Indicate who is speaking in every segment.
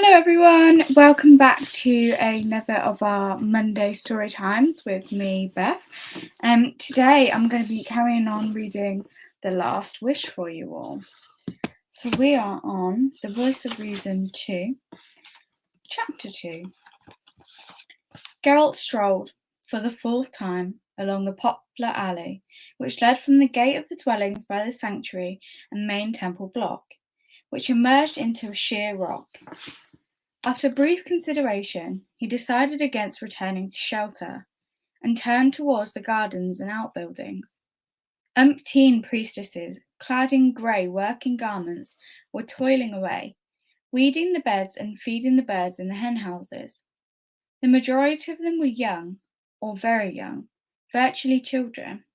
Speaker 1: Hello everyone, welcome back to another of our Monday story times with me, Beth. Today I'm going to be carrying on reading The Last Wish for you all. So we are on The Voice of Reason 2, Chapter 2. Geralt strolled, for the fourth time, along the poplar alley, which led from the gate of the dwellings by the sanctuary and main temple block, which emerged into a sheer rock. After brief consideration, he decided against returning to shelter, and turned towards the gardens and outbuildings. Umpteen priestesses, clad in grey working garments, were toiling away, weeding the beds and feeding the birds in the henhouses. The majority of them were young, or very young, virtually children.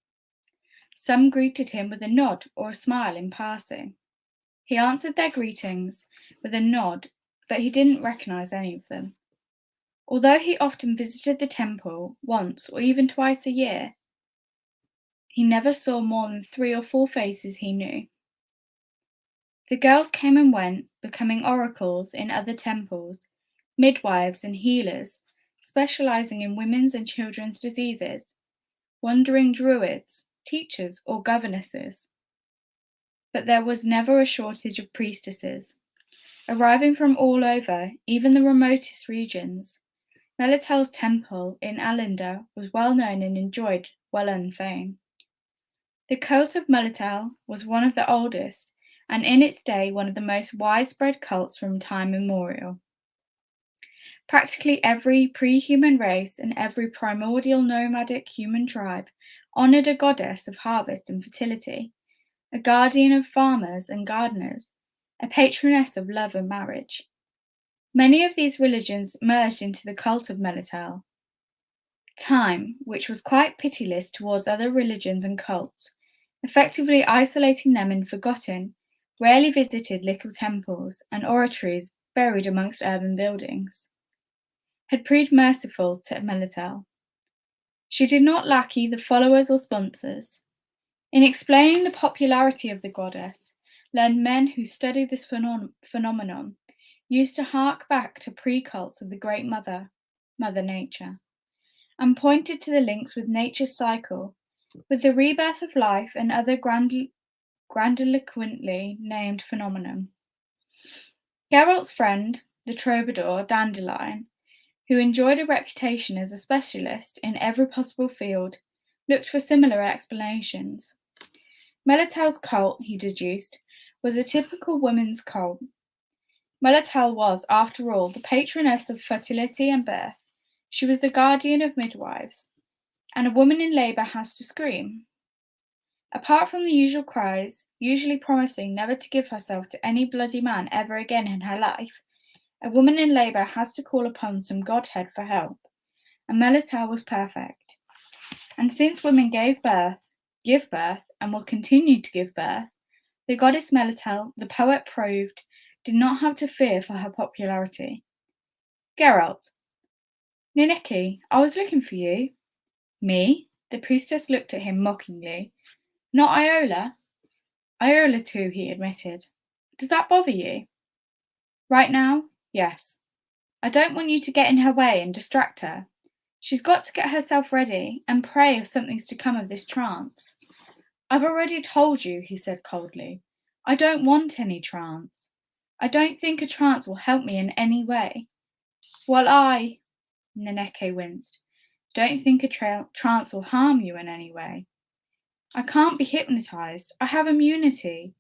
Speaker 1: Some greeted him with a nod or a smile in passing. He answered their greetings with a nod, but he didn't recognize any of them. Although he often visited the temple once or even twice a year, he never saw more than 3 or 4 faces he knew. The girls came and went, becoming oracles in other temples, midwives and healers, specializing in women's and children's diseases, wandering druids, teachers or governesses. But there was never a shortage of priestesses, arriving from all over, even the remotest regions. Melitel's temple in Alinda was well known and enjoyed well-earned fame. The cult of Melitel was one of the oldest, and in its day one of the most widespread cults from time immemorial. Practically every pre-human race and every primordial nomadic human tribe honoured a goddess of harvest and fertility, a guardian of farmers and gardeners, a patroness of love and marriage. Many of these religions merged into the cult of Melitel. Time, which was quite pitiless towards other religions and cults, effectively isolating them in forgotten, rarely visited little temples and oratories buried amongst urban buildings, had proved merciful to Melitel. She did not lack either followers or sponsors. In explaining the popularity of the goddess, learned men who study this phenomenon used to hark back to pre-cults of the Great Mother, Mother Nature, and pointed to the links with nature's cycle, with the rebirth of life and other grandiloquently named phenomenon. Geralt's friend, the troubadour Dandelion, who enjoyed a reputation as a specialist in every possible field, looked for similar explanations. Melitel's cult, he deduced, was a typical women's cult. Melitel was, after all, the patroness of fertility and birth. She was the guardian of midwives, and a woman in labour has to scream. Apart from the usual cries, usually promising never to give herself to any bloody man ever again in her life, a woman in labour has to call upon some godhead for help, and Melitel was perfect. And since women give birth, and will continue to give birth, the goddess Melitel, the poet proved, did not have to fear for her popularity. Geralt. Nineki, I was looking for you. Me? The priestess looked at him mockingly. Not Iola? Iola too, he admitted. Does that bother you? Right now, yes. I don't want you to get in her way and distract her. She's got to get herself ready and pray if something's to come of this trance. I've already told you, he said coldly. I don't want any trance. I don't think a trance will help me in any way. While I, Neneke winced, don't think a trance will harm you in any way. I can't be hypnotized. I have immunity.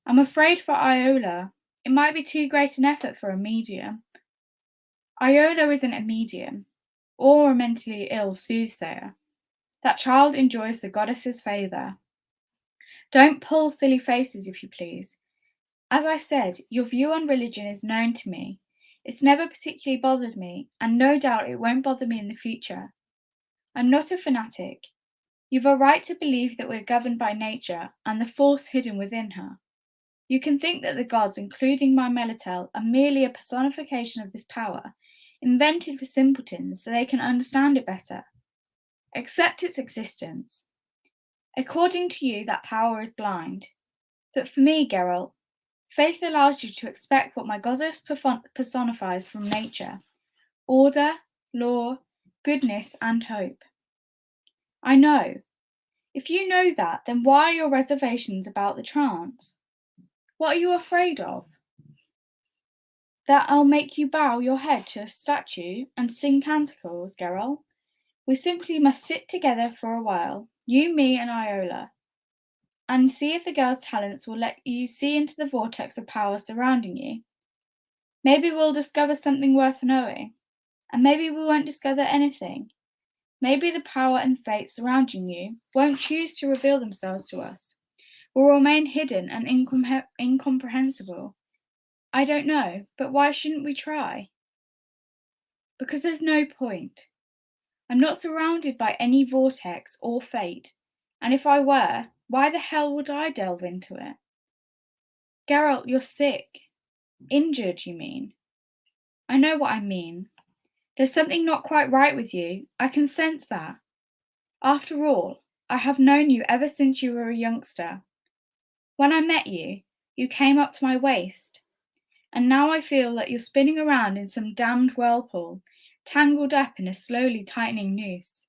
Speaker 1: I'm afraid for Iola. It might be too great an effort for a medium. Iola isn't a medium, or a mentally ill soothsayer. That child enjoys the goddess's favour. Don't pull silly faces, if you please. As I said, your view on religion is known to me. It's never particularly bothered me, and no doubt it won't bother me in the future. I'm not a fanatic. You've a right to believe that we're governed by nature and the force hidden within her. You can think that the gods, including my Melitel, are merely a personification of this power, invented for simpletons so they can understand it better. Accept its existence. According to you, that power is blind. But for me, Geralt, Faith allows you to expect what my goddess personifies from nature: order, law, goodness, and hope. I know. If you know that, then why are your reservations about the trance? What are you afraid of? That I'll make you bow your head to a statue and sing canticles, Geralt? We simply must sit together for a while, you, me, and Iola, and see if the girl's talents will let you see into the vortex of power surrounding you. Maybe we'll discover something worth knowing, and maybe we won't discover anything. Maybe the power and fate surrounding you won't choose to reveal themselves to us, will remain hidden and incomprehensible. I don't know, but why shouldn't we try? Because there's no point. I'm not surrounded by any vortex or fate, and if I were, why the hell would I delve into it? Geralt, you're sick. Injured, you mean? I know what I mean. There's something not quite right with you. I can sense that. After all, I have known you ever since you were a youngster. When I met you, you came up to my waist, and now I feel that you're spinning around in some damned whirlpool, tangled up in a slowly tightening noose.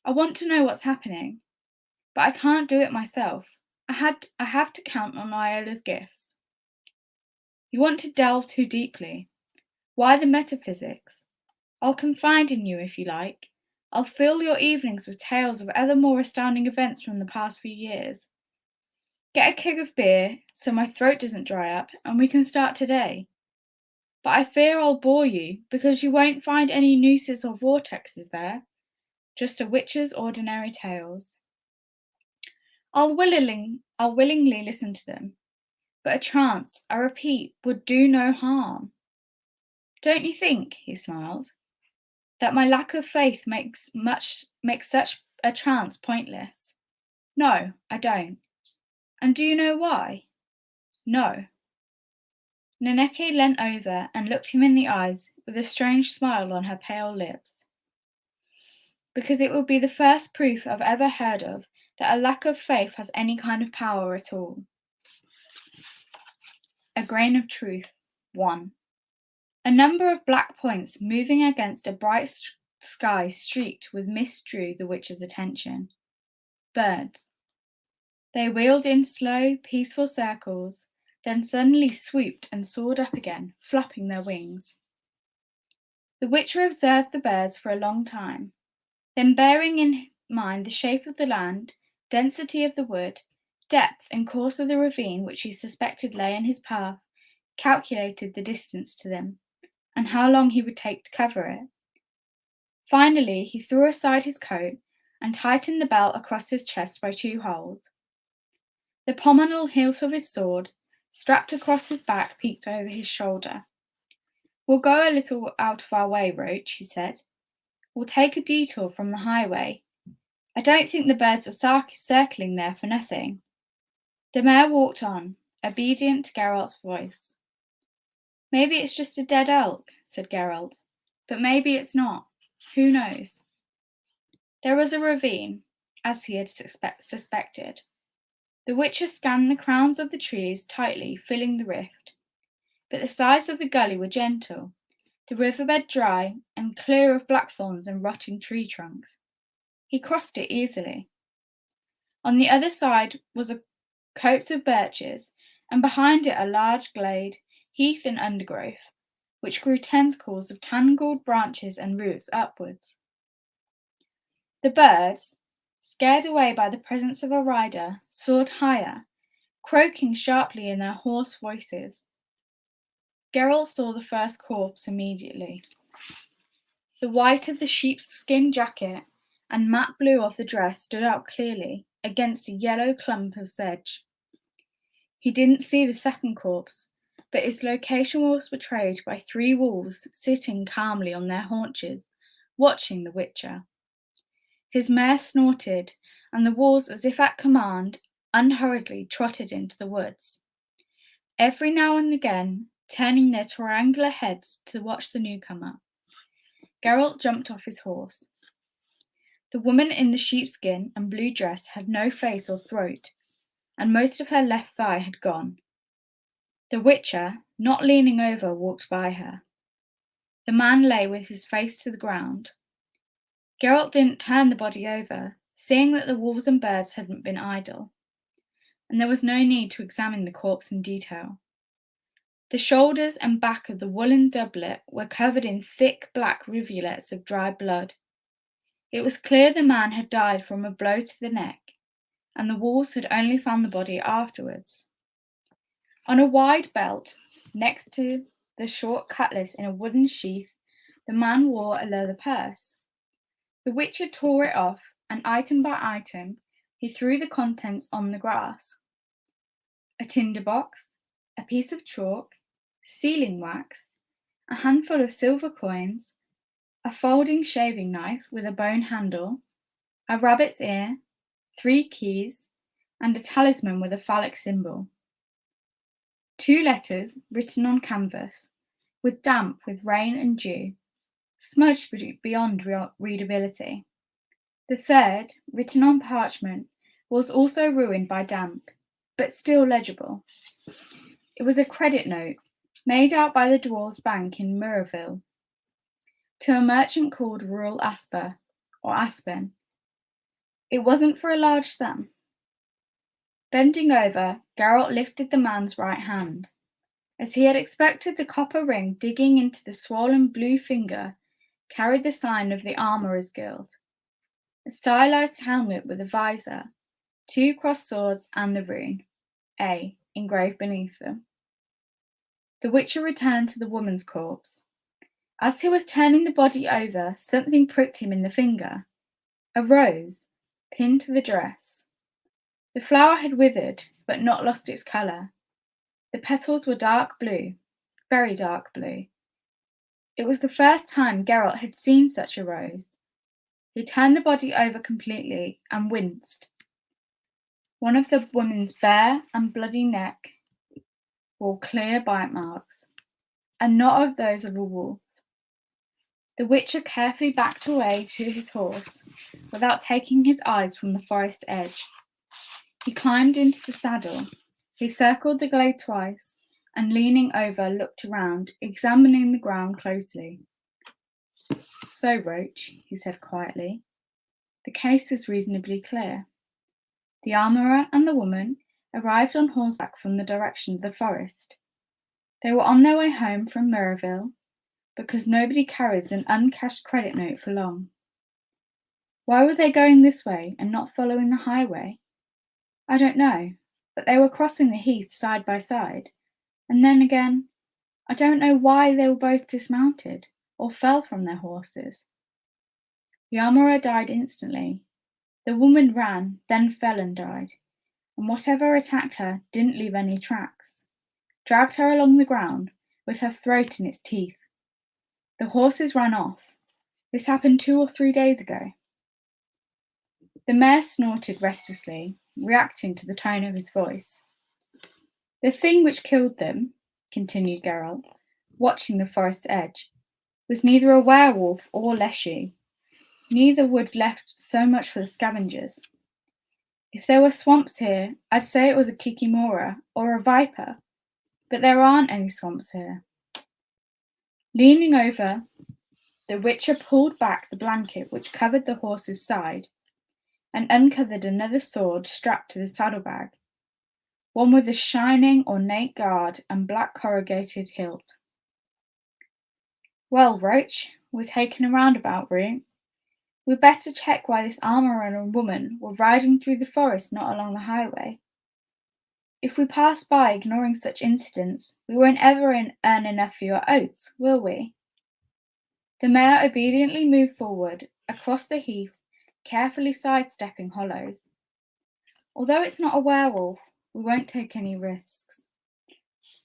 Speaker 1: I want to know what's happening, but I can't do it myself. I have to count on Iola's gifts. You want to delve too deeply. Why the metaphysics? I'll confide in you if you like. I'll fill your evenings with tales of other more astounding events from the past few years. Get a keg of beer so my throat doesn't dry up, and we can start today. But I fear I'll bore you, because you won't find any nooses or vortexes there, just a witch's ordinary tales. I'll willingly listen to them, but a trance, I repeat, would do no harm. Don't you think, he smiled, that my lack of faith makes such a trance pointless? No, I don't. And do you know why? No. Naneke leant over and looked him in the eyes with a strange smile on her pale lips. Because it will be the first proof I've ever heard of that a lack of faith has any kind of power at all. A grain of truth. 1. A number of black points moving against a bright sky streaked with mist drew the witch's attention. Birds. They wheeled in slow, peaceful circles, then suddenly swooped and soared up again, flapping their wings. The Witcher observed the birds for a long time, then bearing in mind the shape of the land, density of the wood, depth and course of the ravine which he suspected lay in his path, calculated the distance to them, and how long he would take to cover it. Finally, he threw aside his coat and tightened the belt across his chest by 2 holes. The pommel hilt of his sword, strapped across his back, peeked over his shoulder. We'll go a little out of our way, Roach, he said. We'll take a detour from the highway. I don't think the birds are circling there for nothing. The mare walked on, obedient to Geralt's voice. Maybe it's just a dead elk, said Geralt, but maybe it's not. Who knows? There was a ravine, as he had suspected. The Witcher scanned the crowns of the trees tightly, filling the rift. But the sides of the gully were gentle, the riverbed dry and clear of blackthorns and rotting tree trunks. He crossed it easily. On the other side was a copse of birches, and behind it a large glade, heath and undergrowth, which grew tentacles of tangled branches and roots upwards. The birds, scared away by the presence of a rider, soared higher, croaking sharply in their hoarse voices. Geralt saw the first corpse immediately. The white of the sheepskin jacket and matte blue of the dress stood out clearly against a yellow clump of sedge. He didn't see the second corpse, but its location was betrayed by 3 wolves sitting calmly on their haunches, watching the Witcher. His mare snorted, and the wolves, as if at command, unhurriedly trotted into the woods, every now and again turning their triangular heads to watch the newcomer. Geralt jumped off his horse. The woman in the sheepskin and blue dress had no face or throat, and most of her left thigh had gone. The Witcher, not leaning over, walked by her. The man lay with his face to the ground. Geralt didn't turn the body over, seeing that the wolves and birds hadn't been idle, and there was no need to examine the corpse in detail. The shoulders and back of the woolen doublet were covered in thick black rivulets of dry blood. It was clear the man had died from a blow to the neck, and the wolves had only found the body afterwards. On a wide belt, next to the short cutlass in a wooden sheath, the man wore a leather purse. The Witcher tore it off, and item by item, he threw the contents on the grass. A tinder box, a piece of chalk, sealing wax, a handful of silver coins, a folding shaving knife with a bone handle, a rabbit's ear, 3 keys, and a talisman with a phallic symbol. 2 letters written on canvas, with damp with rain and dew, smudged beyond readability. The third, written on parchment, was also ruined by damp, but still legible. It was a credit note, made out by the Dwarves' Bank in Murrayville, to a merchant called Rural Aspen. It wasn't for a large sum. Bending over, Geralt lifted the man's right hand. As he had expected, the copper ring digging into the swollen blue finger carried the sign of the Armourers' Guild, a stylized helmet with a visor, 2 crossed swords, and the rune A engraved beneath them. The Witcher returned to the woman's corpse. As he was turning the body over, something pricked him in the finger. A rose, pinned to the dress. The flower had withered, but not lost its colour. The petals were dark blue, very dark blue. It was the first time Geralt had seen such a rose. He turned the body over completely and winced. One of the woman's bare and bloody neck wore clear bite marks, and not of those of a wolf. The Witcher carefully backed away to his horse, without taking his eyes from the forest edge. He climbed into the saddle. He circled the glade twice, and leaning over, looked around, examining the ground closely. "So, Roach," he said quietly, "the case is reasonably clear. The armourer and the woman arrived on horseback from the direction of the forest. They were on their way home from Murrayville, because nobody carries an uncashed credit note for long. Why were they going this way and not following the highway? I don't know, but they were crossing the heath side by side, and then again, I don't know why they were both dismounted, or fell from their horses. The armourer died instantly. The woman ran, then fell and died, and whatever attacked her didn't leave any tracks. Dragged her along the ground, with her throat in its teeth. The horses ran off. This happened 2 or 3 days ago." The mare snorted restlessly, reacting to the tone of his voice. "The thing which killed them," continued Geralt, watching the forest's edge, "was neither a werewolf or leshy. Neither wood left so much for the scavengers. If there were swamps here, I'd say it was a kikimora or a viper, but there aren't any swamps here." Leaning over, the Witcher pulled back the blanket which covered the horse's side, and uncovered another sword strapped to the saddlebag, one with a shining ornate guard and black corrugated hilt. "Well, Roach, we're taking a roundabout route. We'd better check why this armourer and a woman were riding through the forest, not along the highway. If we pass by ignoring such incidents, we won't ever earn enough for your oats, will we?" The mare obediently moved forward, across the heath, carefully sidestepping hollows. "Although it's not a werewolf, we won't take any risks."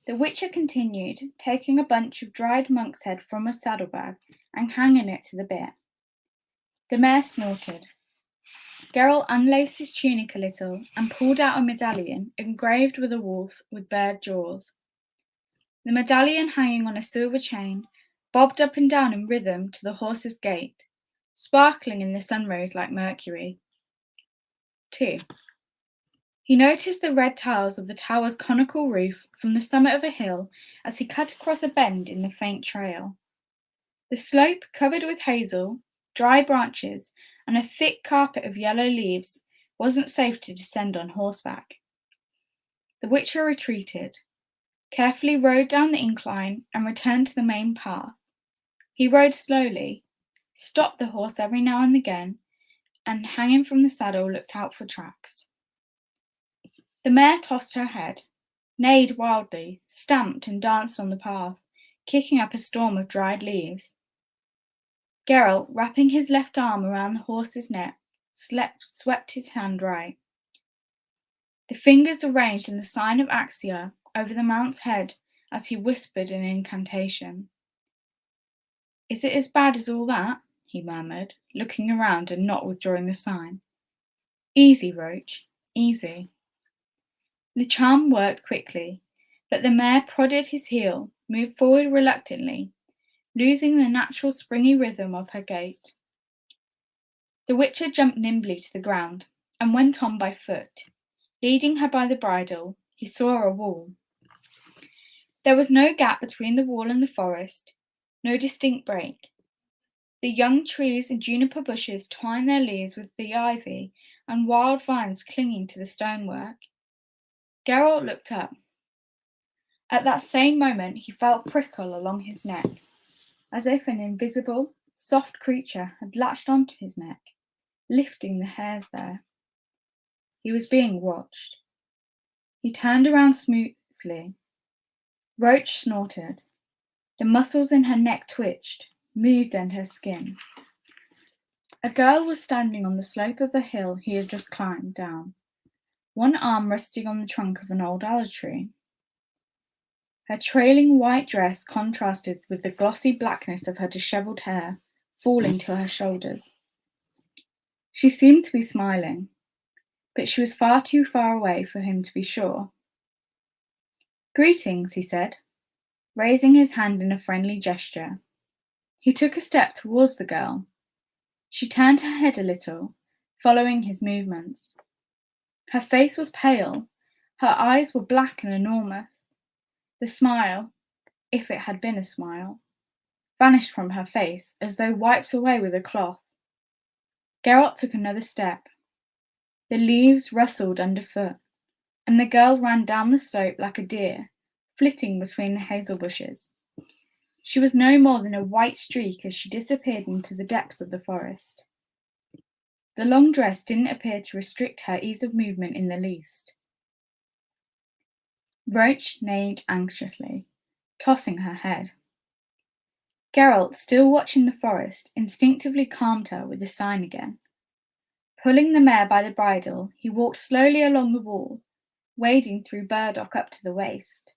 Speaker 1: The Witcher continued, taking a bunch of dried monk's head from a saddlebag and hanging it to the bit. The mare snorted. Geralt unlaced his tunic a little and pulled out a medallion engraved with a wolf with bared jaws. The medallion, hanging on a silver chain, bobbed up and down in rhythm to the horse's gait, sparkling in the sunrays like mercury. 2. He noticed the red tiles of the tower's conical roof from the summit of a hill as he cut across a bend in the faint trail. The slope, covered with hazel, dry branches, and a thick carpet of yellow leaves, wasn't safe to descend on horseback. The Witcher retreated, carefully rode down the incline, and returned to the main path. He rode slowly, stopped the horse every now and again, and hanging from the saddle looked out for tracks. The mare tossed her head, neighed wildly, stamped and danced on the path, kicking up a storm of dried leaves. Geralt, wrapping his left arm around the horse's neck, swept his hand right. The fingers arranged in the sign of Axia over the mount's head as he whispered an incantation. "Is it as bad as all that?" he murmured, looking around and not withdrawing the sign. "Easy, Roach, easy." The charm worked quickly, but the mare prodded his heel, moved forward reluctantly, losing the natural springy rhythm of her gait. The Witcher jumped nimbly to the ground and went on by foot. Leading her by the bridle, he saw a wall. There was no gap between the wall and the forest, no distinct break. The young trees and juniper bushes twined their leaves with the ivy and wild vines clinging to the stonework. Geralt looked up. At that same moment he felt a prickle along his neck, as if an invisible, soft creature had latched onto his neck, lifting the hairs there. He was being watched. He turned around smoothly. Roach snorted. The muscles in her neck twitched, moved under her skin. A girl was standing on the slope of the hill he had just climbed down, one arm resting on the trunk of an old alder tree. Her trailing white dress contrasted with the glossy blackness of her dishevelled hair, falling to her shoulders. She seemed to be smiling, but she was far too far away for him to be sure. "Greetings," he said, raising his hand in a friendly gesture. He took a step towards the girl. She turned her head a little, following his movements. Her face was pale, her eyes were black and enormous. The smile, if it had been a smile, vanished from her face as though wiped away with a cloth. Geralt took another step. The leaves rustled underfoot, and the girl ran down the slope like a deer, flitting between the hazel bushes. She was no more than a white streak as she disappeared into the depths of the forest. The long dress didn't appear to restrict her ease of movement in the least. Roach neighed anxiously, tossing her head. Geralt, still watching the forest, instinctively calmed her with the sign again. Pulling the mare by the bridle, he walked slowly along the wall, wading through burdock up to the waist.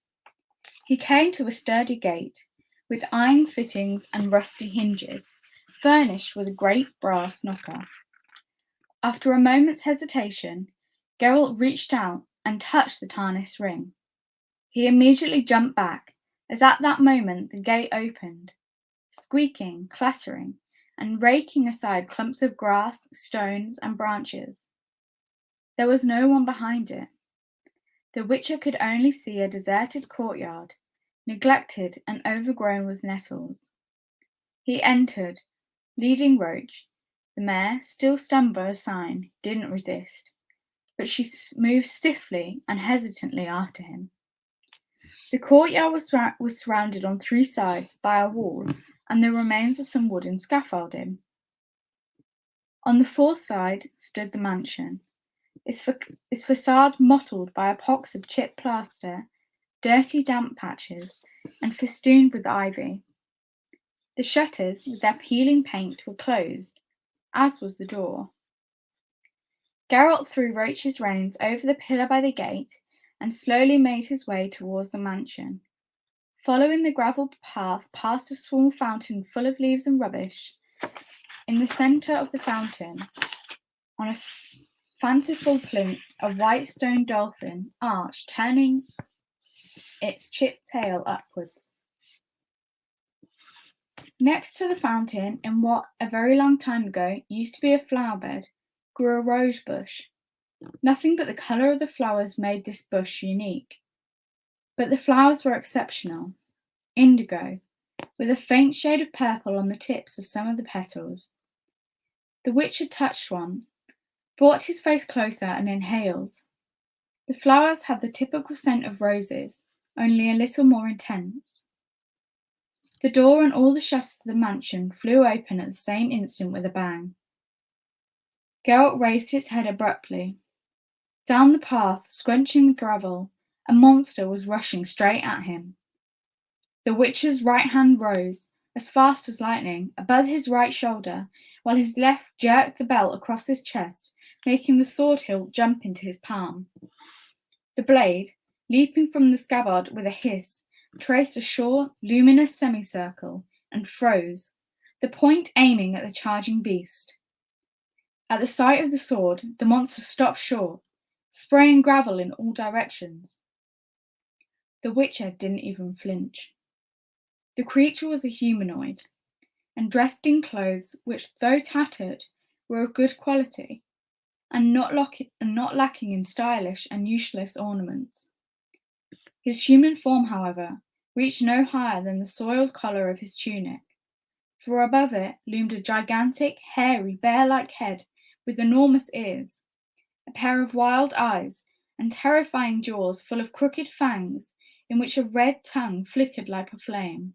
Speaker 1: He came to a sturdy gate, with iron fittings and rusty hinges, furnished with a great brass knocker. After a moment's hesitation, Geralt reached out and touched the tarnished ring. He immediately jumped back, as at that moment the gate opened, squeaking, clattering, and raking aside clumps of grass, stones, and branches. There was no one behind it. The Witcher could only see a deserted courtyard, neglected and overgrown with nettles. He entered, leading Roach. The mare, still stunned by a sign, didn't resist, but she moved stiffly and hesitantly after him. The courtyard was surrounded on three sides by a wall and the remains of some wooden scaffolding. On the fourth side stood the mansion, its facade mottled by a pox of chipped plaster, dirty damp patches, and festooned with ivy. The shutters, with their peeling paint, were closed, as was the door. Geralt threw Roach's reins over the pillar by the gate and slowly made his way towards the mansion, following the gravel path past a small fountain full of leaves and rubbish. In the centre of the fountain, on a fanciful plinth, a white stone dolphin arched, turning its chipped tail upwards. Next to the fountain, in what a very long time ago used to be a flower bed, grew a rose bush. Nothing but the colour of the flowers made this bush unique. But the flowers were exceptional, indigo, with a faint shade of purple on the tips of some of the petals. The witch had touched one, brought his face closer and inhaled. The flowers had the typical scent of roses, only a little more intense. The door and all the shutters of the mansion flew open at the same instant with a bang. Geralt raised his head abruptly. Down the path, scrunching the gravel, a monster was rushing straight at him. The witch's right hand rose, as fast as lightning, above his right shoulder, while his left jerked the belt across his chest, making the sword hilt jump into his palm. The blade, leaping from the scabbard with a hiss, traced a short, luminous semicircle and froze, the point aiming at the charging beast. At the sight of the sword, the monster stopped short, spraying gravel in all directions. The Witcher didn't even flinch. The creature was a humanoid, and dressed in clothes which, though tattered, were of good quality, and not lacking in stylish and useless ornaments. His human form, however, reached no higher than the soiled collar of his tunic, for above it loomed a gigantic, hairy, bear-like head with enormous ears, a pair of wild eyes, and terrifying jaws full of crooked fangs in which a red tongue flickered like a flame.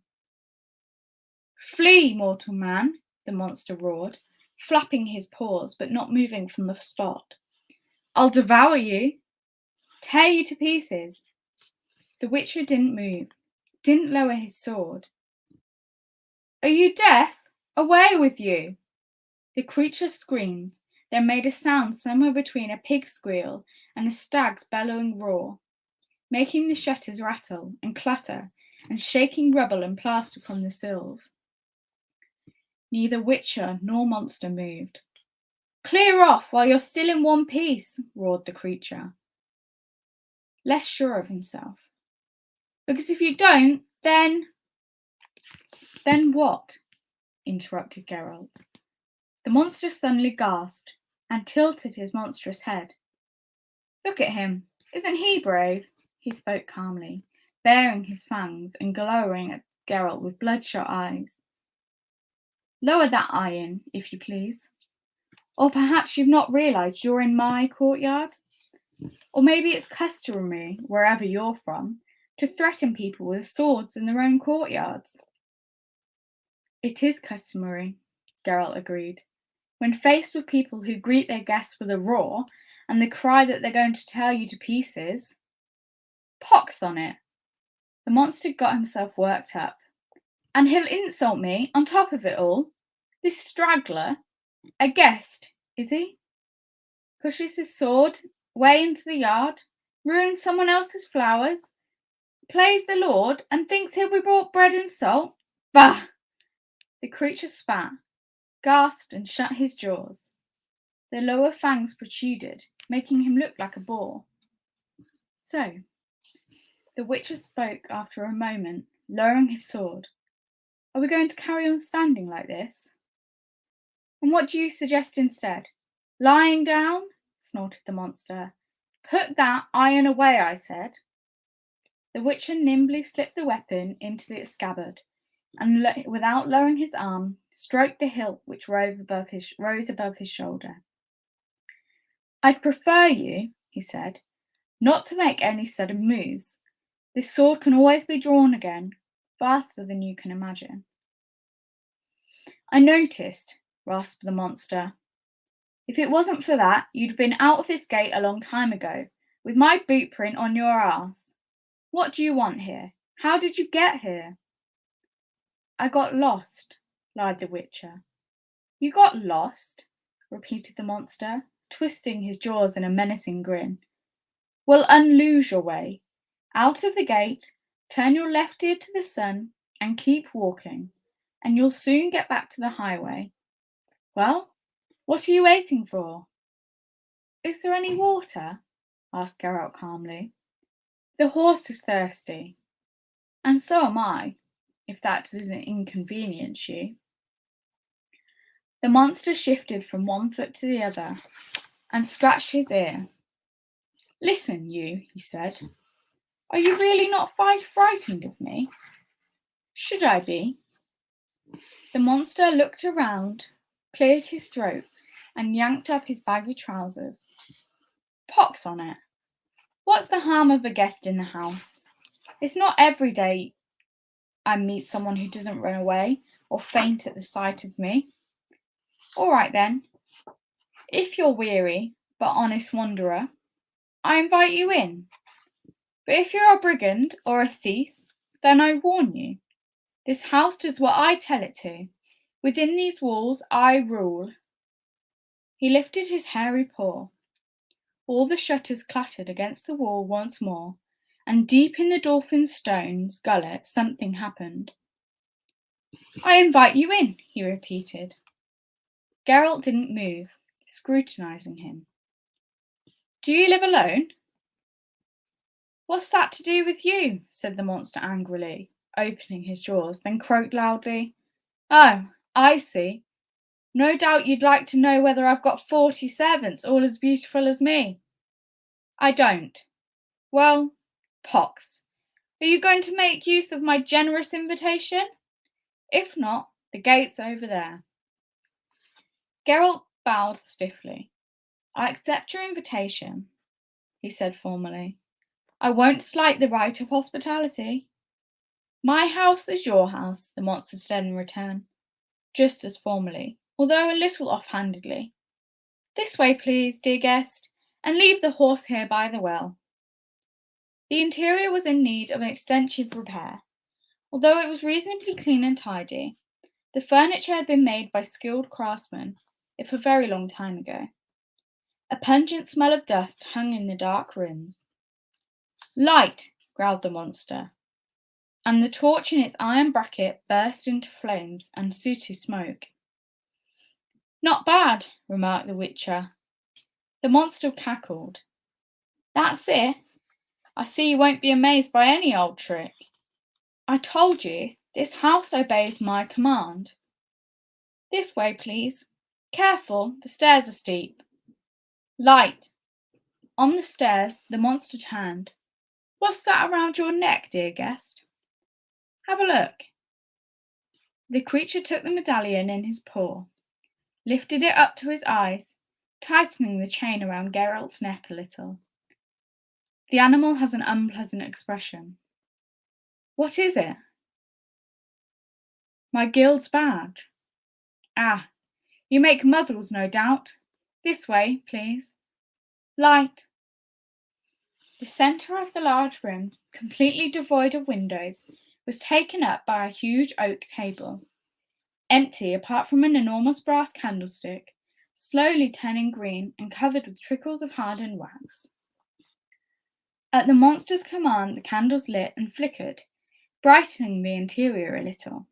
Speaker 1: "Flee, mortal man!" the monster roared, flapping his paws but not moving from the spot. "I'll devour you! Tear you to pieces!" The Witcher didn't move, didn't lower his sword. "Are you deaf? Away with you!" The creature screamed, then made a sound somewhere between a pig's squeal and a stag's bellowing roar, making the shutters rattle and clatter and shaking rubble and plaster from the sills. Neither Witcher nor monster moved. "Clear off while you're still in one piece!" roared the creature, less sure of himself. "Because if you don't, then—" "Then what?" interrupted Geralt. The monster suddenly gasped and tilted his monstrous head. "Look at him. Isn't he brave?" He spoke calmly, baring his fangs and glowering at Geralt with bloodshot eyes. "Lower that iron, if you please. Or perhaps you've not realised you're in my courtyard? Or maybe it's customary, wherever you're from, to threaten people with swords in their own courtyards." "It is customary," Geralt agreed. "When faced with people who greet their guests with a roar and the cry that they're going to tear you to pieces." "Pox on it!" The monster got himself worked up. "And he'll insult me on top of it all? This straggler? A guest, is he? Pushes his sword way into the yard, ruins someone else's flowers, plays the Lord, and thinks he'll be brought bread and salt? Bah!" The creature spat, gasped, and shut his jaws. The lower fangs protruded, making him look like a boar. "So," the Witcher spoke after a moment, lowering his sword, "are we going to carry on standing like this?" "And what do you suggest instead? Lying down?" snorted the monster. "Put that iron away, I said." The Witcher nimbly slipped the weapon into its scabbard, and without lowering his arm, stroked the hilt which rose above his shoulder. "I'd prefer you," he said, "not to make any sudden moves. This sword can always be drawn again, faster than you can imagine." "I noticed," rasped the monster. "If it wasn't for that, you'd have been out of this gate a long time ago, with my boot print on your arse. What do you want here? How did you get here?" "I got lost," lied the Witcher. "You got lost?" repeated the monster, twisting his jaws in a menacing grin. "Well, unloose your way. Out of the gate, turn your left ear to the sun, and keep walking, and you'll soon get back to the highway. Well, what are you waiting for?" "Is there any water?" asked Geralt calmly. "The horse is thirsty, and so am I, if that doesn't inconvenience you." The monster shifted from one foot to the other and scratched his ear, Listen, you, he said. Are you really not frightened of me? Should I be? The monster looked around, cleared his throat, and yanked up his baggy trousers. Pox on it. What's the harm of a guest in the house? It's not every day I meet someone who doesn't run away or faint at the sight of me. All right then. If you're weary, but honest wanderer, I invite you in. But if you're a brigand or a thief, then I warn you. This house does what I tell it to. Within these walls I rule. He lifted his hairy paw. All the shutters clattered against the wall once more, and deep in the dolphin's stone's gullet something happened. I invite you in, he repeated. Geralt didn't move, scrutinising him. Do you live alone? What's that to do with you? Said the monster angrily, opening his jaws, then croaked loudly. Oh, I see. No doubt you'd like to know whether I've got 40 servants all as beautiful as me. I don't. Well, pox. Are you going to make use of my generous invitation? If not, the gate's over there. Geralt bowed stiffly. I accept your invitation, he said formally. I won't slight the right of hospitality. My house is your house, the monster said in return, just as formally, although a little offhandedly. This way, please, dear guest, and leave the horse here by the well. The interior was in need of an extensive repair. Although it was reasonably clean and tidy, the furniture had been made by skilled craftsmen, if a very long time ago. A pungent smell of dust hung in the dark rooms. Light, growled the monster, and the torch in its iron bracket burst into flames and sooty smoke. Not bad, remarked the Witcher. The monster cackled. That's it. I see you won't be amazed by any old trick. I told you, this house obeys my command. This way, please. Careful, the stairs are steep. Light. On the stairs, the monster turned. What's that around your neck, dear guest? Have a look. The creature took the medallion in his paw, lifted it up to his eyes, tightening the chain around Geralt's neck a little. The animal has an unpleasant expression. What is it? My guild's badge. Ah, you make muzzles, no doubt. This way, please. Light. The centre of the large room, completely devoid of windows, was taken up by a huge oak table, empty apart from an enormous brass candlestick, slowly turning green and covered with trickles of hardened wax. At the monster's command, the candles lit and flickered, brightening the interior a little.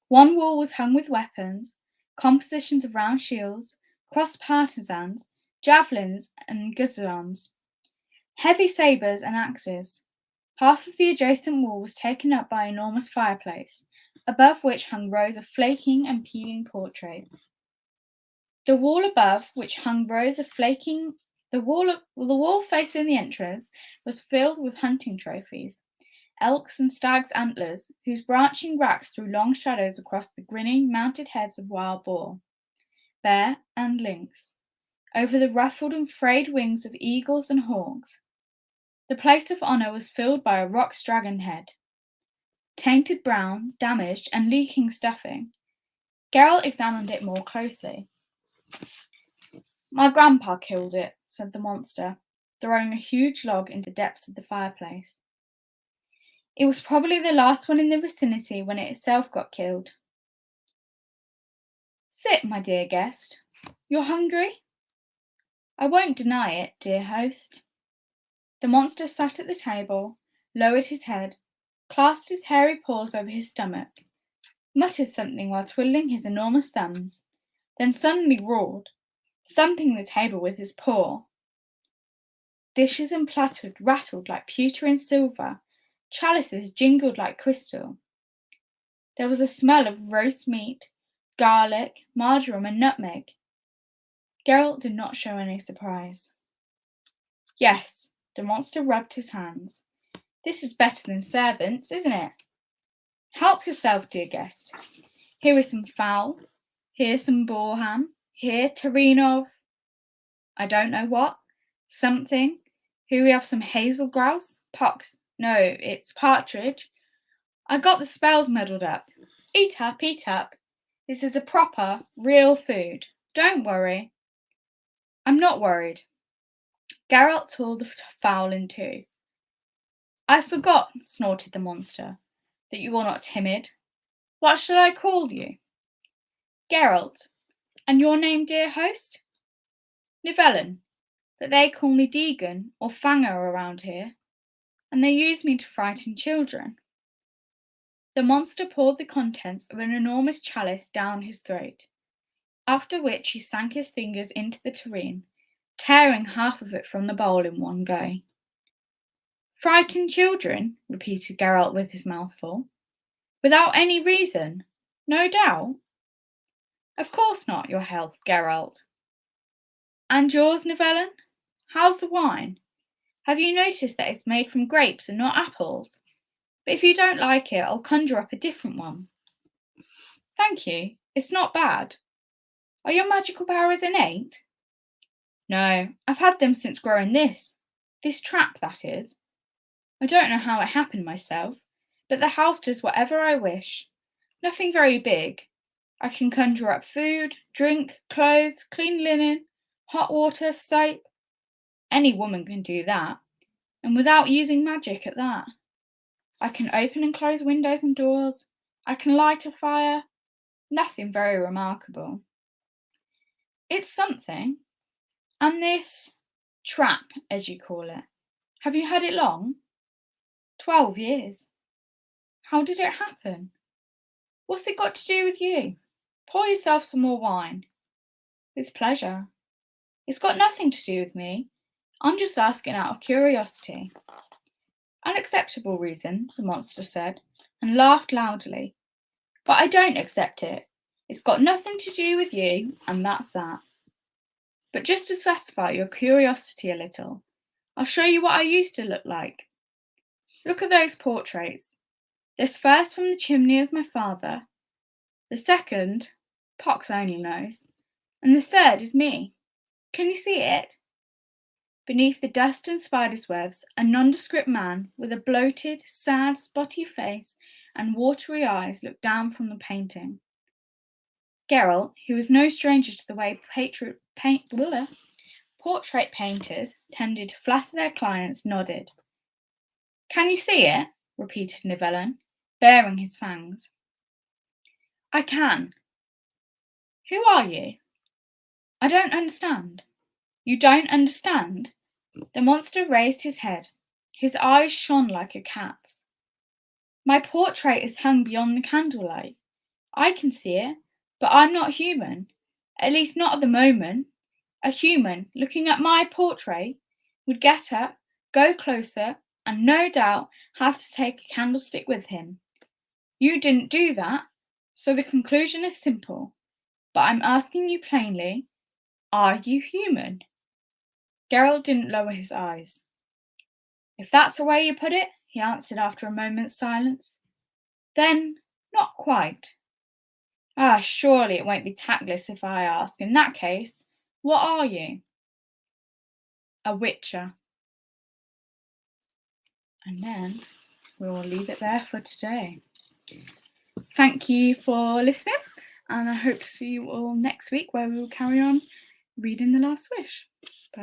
Speaker 1: One wall was hung with weapons, compositions of round shields, crossed partisans, javelins, and guisarmes, heavy sabres and axes. Half of the adjacent wall was taken up by an enormous fireplace, above which hung rows of flaking and peeling portraits. The wall above, which hung rows of flaking, the wall facing the entrance was filled with hunting trophies, elks and stags' antlers, whose branching racks threw long shadows across the grinning, mounted heads of wild boar, bear, and lynx, over the ruffled and frayed wings of eagles and hawks. The place of honour was filled by a roc's dragon head, tainted brown, damaged, and leaking stuffing. Geralt examined it more closely. My grandpa killed it, said the monster, throwing a huge log into the depths of the fireplace. It was probably the last one in the vicinity when it itself got killed. Sit, my dear guest. You're hungry? I won't deny it, dear host. The monster sat at the table, lowered his head, clasped his hairy paws over his stomach, muttered something while twiddling his enormous thumbs, then suddenly roared, thumping the table with his paw. Dishes and platters rattled like pewter and silver, chalices jingled like crystal. There was a smell of roast meat, garlic, marjoram, and nutmeg. Geralt did not show any surprise. Yes, the monster rubbed his hands. This is better than servants, isn't it? Help yourself, dear guest. Here is some fowl, here some boar ham, here terrine of I don't know what, something. Here we have some hazel grouse, pox, no, it's partridge. I got the spells muddled up. Eat up, eat up. This is a proper, real food. Don't worry. I'm not worried. Geralt tore the fowl in two. I forgot, snorted the monster, that you are not timid. What shall I call you? Geralt. And your name, dear host? Nivellen, but they call me Deegan or Fanger around here, and they use me to frighten children. The monster poured the contents of an enormous chalice down his throat, after which he sank his fingers into the terrine, tearing half of it from the bowl in one go. Frighten children, repeated Geralt with his mouth full. Without any reason, no doubt. Of course not, your health, Geralt. And yours, Nivellen? How's the wine? Have you noticed that it's made from grapes and not apples? But if you don't like it, I'll conjure up a different one. Thank you, it's not bad. Are your magical powers innate? No, I've had them since growing this trap, that is. I don't know how it happened myself, but the house does whatever I wish. Nothing very big. I can conjure up food, drink, clothes, clean linen, hot water, soap. Any woman can do that, and without using magic at that. I can open and close windows and doors. I can light a fire. Nothing very remarkable. It's something. And this trap, as you call it, have you had it long? 12 years. How did it happen? What's it got to do with you? Pour yourself some more wine. With pleasure. It's got nothing to do with me. I'm just asking out of curiosity. An acceptable reason, the monster said, and laughed loudly. But I don't accept it. It's got nothing to do with you, and that's that. But just to satisfy your curiosity a little, I'll show you what I used to look like. Look at those portraits. This first from the chimney is my father, the second, Pox only knows, and the third is me. Can you see it? Beneath the dust and spider's webs, a nondescript man with a bloated, sad, spotty face and watery eyes looked down from the painting. Geralt, who was no stranger to the way portrait painters tended to flatter their clients, nodded. Can you see it? Repeated Nivellen, baring his fangs. I can. Who are you? I don't understand. You don't understand? The monster raised his head. His eyes shone like a cat's. My portrait is hung beyond the candlelight. I can see it, but I'm not human. At least not at the moment. A human looking at my portrait would get up, go closer, and no doubt have to take a candlestick with him. You didn't do that, so the conclusion is simple. But I'm asking you plainly, are you human? Geralt didn't lower his eyes. If that's the way you put it, he answered after a moment's silence, then not quite. Ah, surely it won't be tactless if I ask. In that case, what are you? A witcher. And then we'll leave it there for today. Thank you for listening, and I hope to see you all next week where we will carry on reading The Last Wish. Bye.